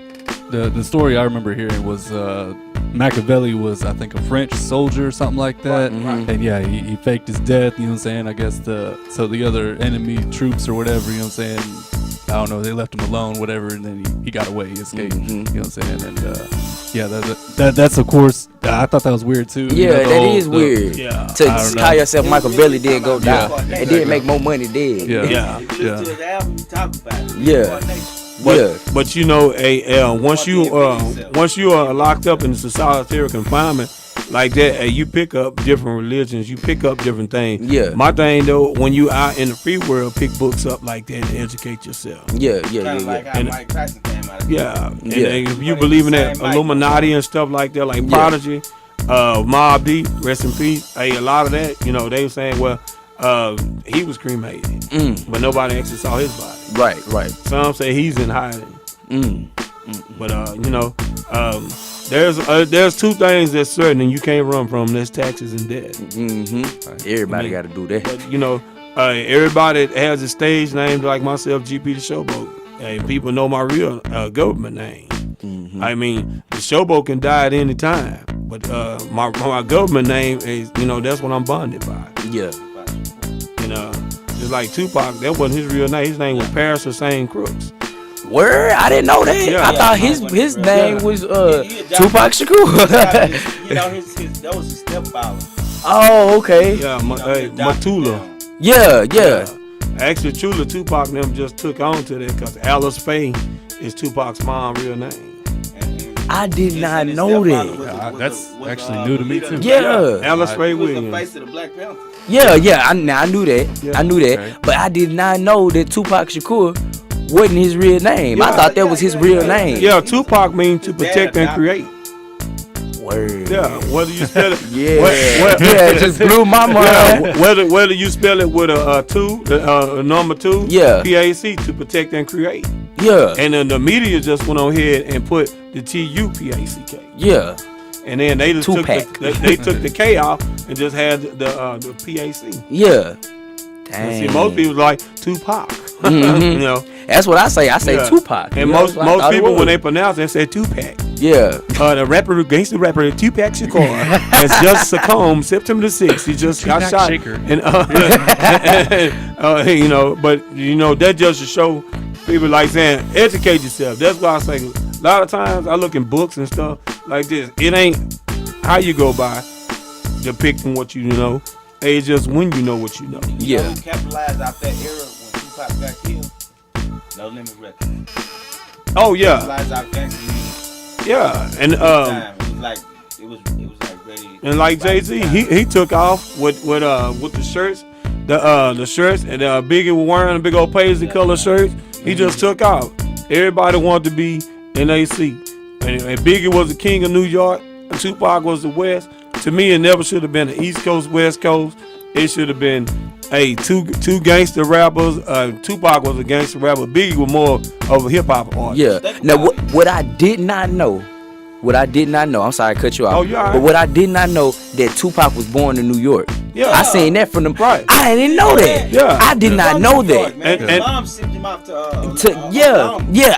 The story I remember hearing was Machiavelli was, I think, a French soldier or something like that. Right. And yeah, he faked his death, you know what I'm saying? I guess the other enemy troops or whatever, you know what I'm saying? I don't know, they left him alone, whatever, and then he got away, he escaped, you know what I'm saying? And that's of course, I thought that was weird too. Yeah, that is weird. Yeah. To call yourself Machiavelli did go down. And did make more money dead. Yeah. If you listen to his album, you talk about it. Yeah. But once you are locked up in solitary confinement like that, you pick up different religions, you pick up different things. Yeah. My thing though, when you out in the free world, pick books up like that and educate yourself. Yeah. Like how Mike Tyson came out of And if you believe in that Illuminati and stuff like that, like Prodigy, Mobb Deep, rest in peace. A lot of that, they were saying, well, he was cremated, but nobody actually saw his body. Right. Some say he's in hiding. But there's two things that's certain and you can't run from. There's taxes and debt. Everybody got to do that. But everybody has a stage name like myself, GP the Showboat. And people know my real government name. I mean, the Showboat can die at any time, but my government name is, that's what I'm bonded by. Yeah. And just like Tupac, that wasn't his real name. His name was Paris Hussein Crooks. Word? I didn't know that. Yeah. I thought his name was Tupac Shakur. that was his stepfather. Oh, okay. Yeah, Matula. Yeah. Actually, Chula Tupac and them just took on to that because Alice Faye is Tupac's mom's real name. I did not know that. That's actually new to me too. Yeah. Alice Faye Williams. The face of the Black Panther. Yeah. I knew that. Yeah. I knew that. Okay. But I did not know that Tupac Shakur wasn't his real name. I thought that was his real name. Yeah, Tupac means to protect and create. Word. Yeah, whether you spell it. It just blew my mind. Yeah, whether you spell it with a number 2. Yeah. PAC to protect and create. Yeah. And then the media just went on ahead and put the TUPACK. Yeah. And then they just took Tupac. they took the K off and just had the PAC. Yeah. And see, most people like Tupac. That's what I say. I say Tupac. And most people when they pronounce it, they say Tupac. Yeah. The gangster rapper Tupac Shakur has just succumbed September the 6th. He just got shot. Shaker. And but that just to show people like saying educate yourself. That's why I say a lot of times I look in books and stuff like this. It ain't how you go by depicting what you know. It's just when you know what you know. You know who capitalized out that era when Tupac got killed? No Limit Records. Oh yeah. Capitalized out gangster music. Yeah, and it was like ready. And like Jay-Z, he took off with the shirts, the shirts, and Biggie was wearing the big old paisley color shirts. He just took off. Everybody wanted to be in AC, and Biggie was the king of New York, and Tupac was the West. To me, it never should have been the East Coast, West Coast. It should have been two gangster rappers. Tupac was a gangster rapper. Biggie was more of a hip hop artist. Yeah. Now, what I did not know, I'm sorry I cut you off. Oh, you all right. But what I did not know that Tupac was born in New York. Yeah. I seen that from them. Right. I didn't know that. Yeah. I did not know that. His mom sent him out to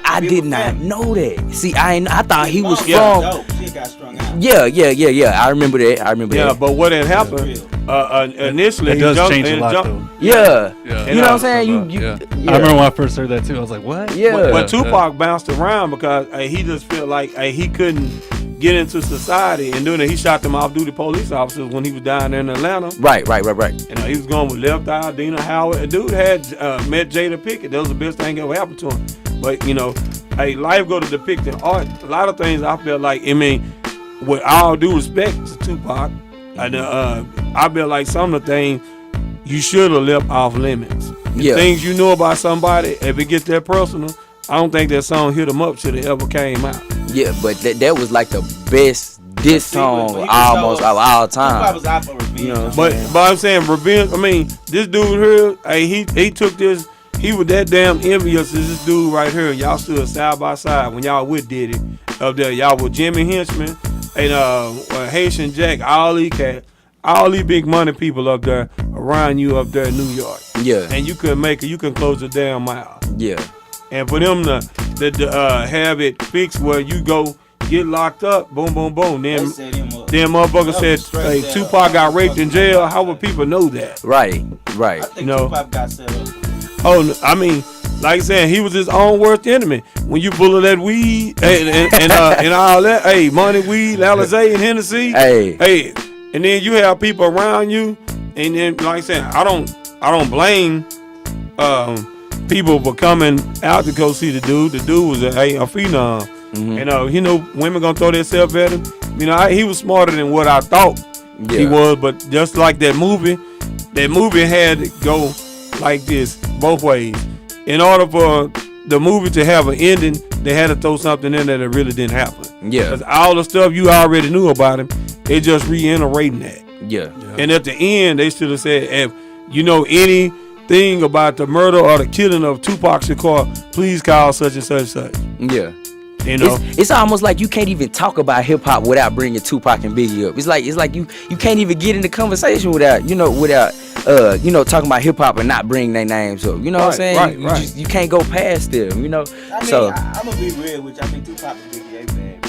I did not know that. See, I thought he was She got strung out. Yeah. I remember that. Yeah, but what had happened initially, It does change a lot though. Yeah. Yeah. You know what I'm saying? I remember when I first heard that too. I was like, what? Yeah. But Tupac bounced around because he just felt like he couldn't get into society, and doing it, he shot them off-duty police officers when he was down there in Atlanta. Right. He was going with Left Eye, Dina Howard. A dude had met Jada Pinkett. That was the best thing ever happened to him. But life go to depicting art. A lot of things I feel like. With all due respect to Tupac, and I feel like some of the things you should have left off limits. Yeah. Things you know about somebody, if it gets that personal, I don't think that song hit them up till it ever came out. Yeah, but that was like the best diss song almost of all time. Was out for revenge. But I'm saying revenge. This dude here, he took this he was that damn envious as this dude right here. Y'all stood side by side when y'all with Diddy up there. Y'all with Jimmy Henchman and Haitian Jack, all these cats, all these big money people up there around you up there in New York. Yeah. And you couldn't make it. You couldn't close the damn mouth. Yeah. And for them to have it fixed where you go get locked up, boom, boom, boom. Then motherfucker said, hey, Tupac got raped in jail. How would people know that? Right. I think Tupac got set up. Oh, I mean, like I said, he was his own worst enemy. When you full of that weed and all that, hey, money, weed, Alizé, and Hennessy, hey, and then you have people around you, and then like I said, I don't blame people for coming out to go see the dude. The dude was a phenom, and women gonna throw themselves at him. He was smarter than what I thought he was, but just like that movie had to go like this both ways. In order for the movie to have an ending, they had to throw something in there that really didn't happen. Yeah. Because all the stuff you already knew about him, they just reiterating that. Yeah. And at the end, they should have said, if you know anything about the murder or the killing of Tupac Shakur, please call such and such such. Yeah. It's almost like you can't even talk about hip hop without bringing Tupac and Biggie up. It's like you can't even get in the conversation without talking about hip hop and not bring their names up. You know what I'm saying? Right. You can't go past them. I'm gonna be real with you. I think Tupac and Biggie ain't bad.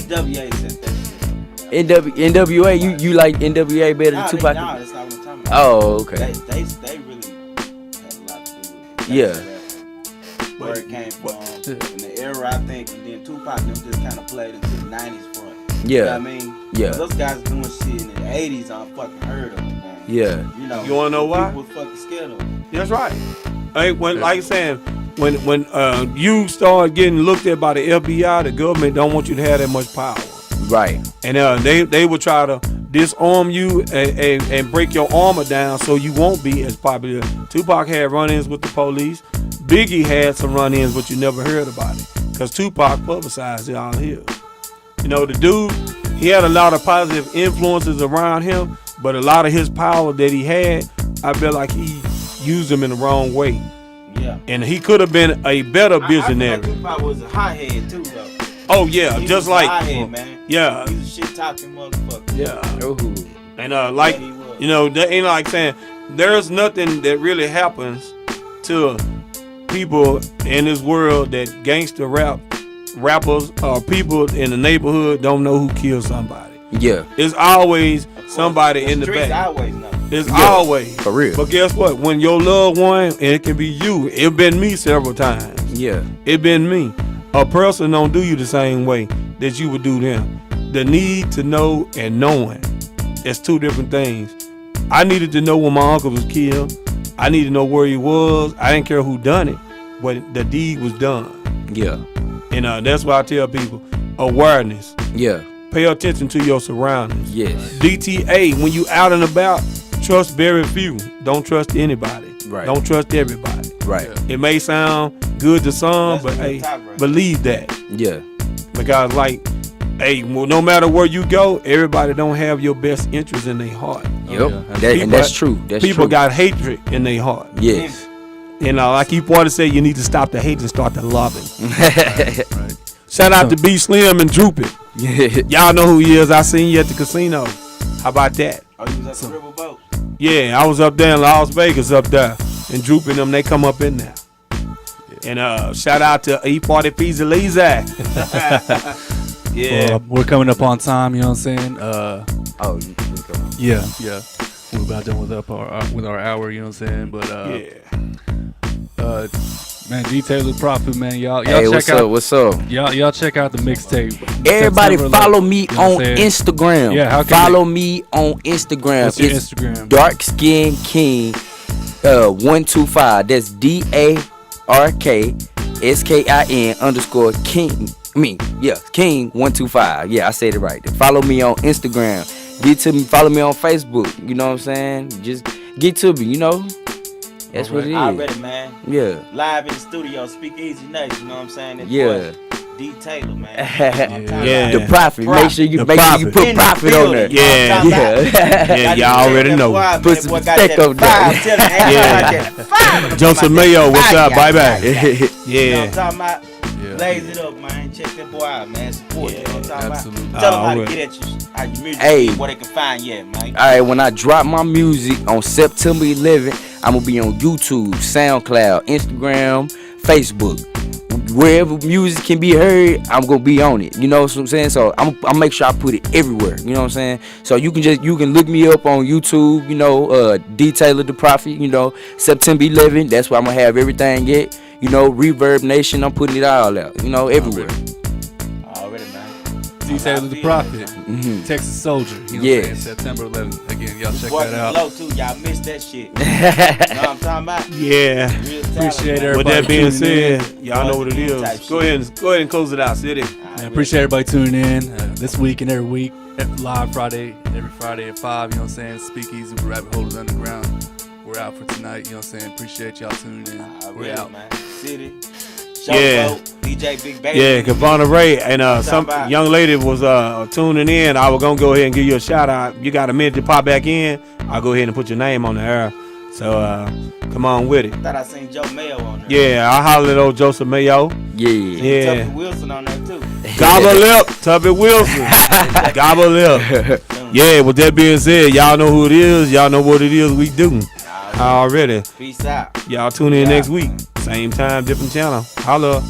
NWA said that shit. NWA, you like NWA better than Tupac? No, that's not what I'm talking about. Oh, okay. They really had a lot to do with it. Yeah. Where it came from, in the era, I think, and then Tupac them just kind of played into the 90s front. Yeah. You know what I mean? Yeah. Those guys doing shit in the 80s, I'm fucking heard of it, man. Yeah. You wanna know why? People was fucking scared of them. That's right. Hey, like I said, when you start getting looked at by the FBI, the government don't want you to have that much power. Right. And they will try to disarm you and break your armor down so you won't be as popular. Tupac had run-ins with the police. Biggie had some run-ins, but you never heard about it because Tupac publicized it all here. The dude, he had a lot of positive influences around him, but a lot of his power that he had, I feel like he used them in the wrong way. Yeah. And he could have been a better visionary. I feel like Tupac was a hothead too, though. Oh yeah, he just was like a hothead, man. Yeah. He was a shit talking motherfucker. Yeah. Ooh. And that ain't like saying there's nothing that really happens to people in this world that gangster rappers or people in the neighborhood don't know who killed somebody. Yeah. It's always somebody in the back. Always know. It's always. For real. But guess what? When your loved one, and it can be you, it been me several times. Yeah. It been me. A person don't do you the same way that you would do them. The need to know and knowing, it's two different things. I needed to know when my uncle was killed. I needed to know where he was. I didn't care who done it, but the deed was done. Yeah. And that's why I tell people, awareness. Yeah. Pay attention to your surroundings. Yes. DTA, when you out and about, trust very few. Don't trust anybody. Right. Don't trust everybody. Right. It may sound good to some, but hey, believe that. Yeah. Because no matter where you go, everybody don't have your best interest in their heart. Yep. And that's true. People got hatred in their heart. Yes. I keep wanting to say you need to stop the hate and start the loving. Right. Shout out to B Slim and Droopy. Yeah. Y'all know who he is. I seen you at the casino. How about that? Oh, you was at the riverboat? Yeah, I was up there in Las Vegas up there. And Droopy and them, they come up in there. And shout out to E40 Feezy Lazy. Yeah. We're coming up on time, you know what I'm saying? Yeah. We're about done with our hour, you know what I'm saying? But man, G Taylor Prophet, man, y'all hey, check what's up? Y'all check out the mixtape. Everybody follow me on Instagram. Yeah, how can follow me on Instagram. What's your Instagram? Dark Skin King 125. That's DARKSKIN_King. King 125. Yeah, I said it right. Follow me on Instagram. Get to me. Follow me on Facebook. You know what I'm saying? Just get to me. That's what it is. Already, man. Yeah. Live in the studio, Speak Easy Nights. You know what I'm saying? Yeah. D. Taylor, man. Yeah. The Prophet. Make sure you put Prophet Prophet on there. Yeah. Yeah. Y'all already know. Put some respect on there. Yeah. Joseph Mayo, what's up? Bye bye. You know what Yeah. I'm talking about? Yeah. Blaze it up, man. Check that boy out, man. Support, you know what I'm talking Absolutely. about? Tell them how to well. get at you, how your music, Hey. where they can find you at, man. All right, when I drop my music on September 11th, I'm gonna be on YouTube, SoundCloud, Instagram, Facebook. Wherever music can be heard, I'm gonna be on it. You know what I'm saying? So I'll make sure I put it everywhere. You know what I'm saying? So you can look me up on YouTube. You know, D. Taylor the Prophet. You know, September 11th. That's where I'm gonna have everything at. You know, Reverb Nation. I'm putting it all out. You know, everywhere. Already, man. D. Taylor the Prophet, Mhm. Texas Soldier. You know Yes. what I'm saying? September 11th. Again, y'all check Boy, that out. Low too, y'all missed that shit. You know what I'm talking about? Yeah. Real talent, Appreciate man. everybody. With that being tuning in. said, y'all know what it is. Go ahead and close it out, City. I appreciate everybody tuning in this week and every week. Live Friday, every Friday at 5. You know what I'm saying? Speakeasy with Rabbit Holes Underground. We're out for tonight. You know what I'm saying? Appreciate y'all tuning in. We're Really, out. man. City. Yeah. Showboat, DJ Big Baby. Yeah, Kavana Ray and some about? young lady was tuning in. I was gonna go ahead and give you a shout out. You got a minute to pop back in. I'll go ahead and put your name on the air. So come on with it. Thought I seen Joe Mayo on there. Yeah, I hollered at old Joseph Mayo. Yeah. Yeah. Tuffy Wilson on there too. Gobble lip, Tubby Wilson. Gobble lip. Yeah, with that being said, y'all know who it is. Y'all know what it is we do. Already. Peace out. Y'all tune in next week. Same time, different channel. Holla.